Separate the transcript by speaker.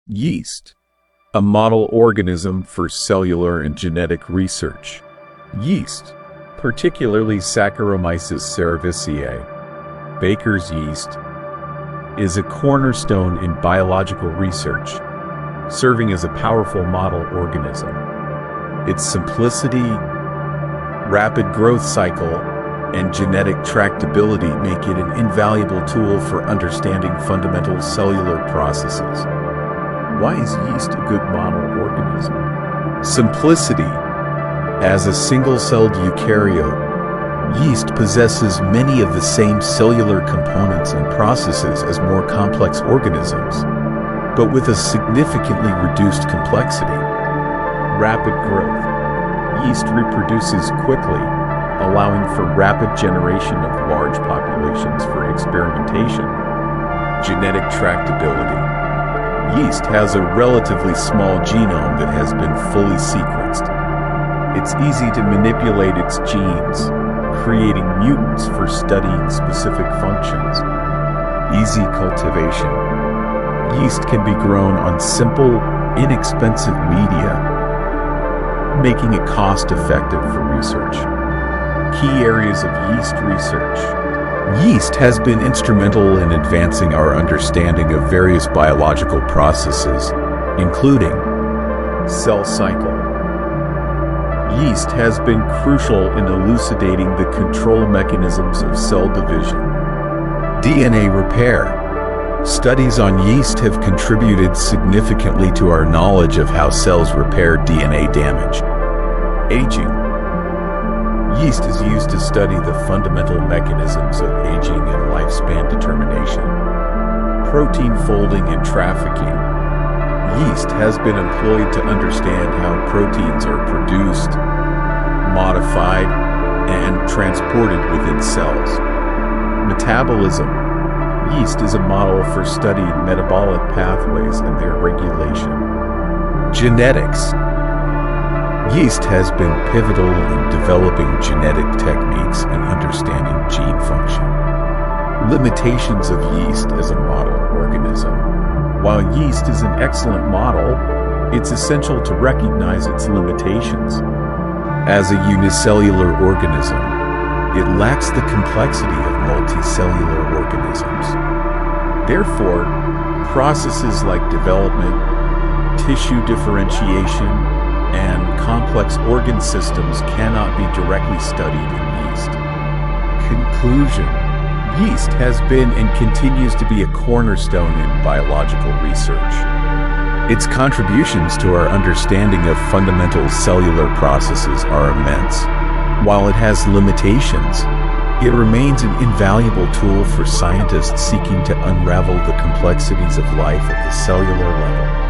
Speaker 1: Yeast, a model organism for cellular and genetic research. Yeast, particularly Saccharomyces cerevisiae, baker's yeast, is a cornerstone in biological research, serving as a powerful model organism. Its simplicity, rapid growth cycle, and genetic tractability make it an invaluable tool for understanding fundamental cellular processes. Why is yeast a good model organism? Simplicity. As a single-celled eukaryote, yeast possesses many of the same cellular components and processes as more complex organisms, but with a significantly reduced complexity. Rapid growth. Yeast reproduces quickly, allowing for rapid generation of large populations for experimentation. Genetic tractability. Yeast has a relatively small genome that has been fully sequenced. It's easy to manipulate its genes, creating mutants for studying specific functions. Easy cultivation. Yeast can be grown on simple, inexpensive media, making it cost-effective for research. Key areas of yeast research. Yeast has been instrumental in advancing our understanding of various biological processes, including cell cycle. Yeast has been crucial in elucidating the control mechanisms of cell division. DNA repair. Studies on yeast have contributed significantly to our knowledge of how cells repair DNA damage. Aging. Yeast is used to study the fundamental mechanisms of aging and lifespan determination. Protein folding and trafficking. Yeast has been employed to understand how proteins are produced, modified, and transported within cells. Metabolism. Yeast is a model for studying metabolic pathways and their regulation. Genetics. Yeast has been pivotal in developing genetic techniques and understanding gene function. Limitations of yeast as a model organism. While yeast is an excellent model, it's essential to recognize its limitations. As a unicellular organism, it lacks the complexity of multicellular organisms. Therefore, processes like development, tissue differentiation, and complex organ systems cannot be directly studied in yeast. Conclusion. Yeast has been and continues to be a cornerstone in biological research. Its contributions to our understanding of fundamental cellular processes are immense. While it has limitations, it remains an invaluable tool for scientists seeking to unravel the complexities of life at the cellular level.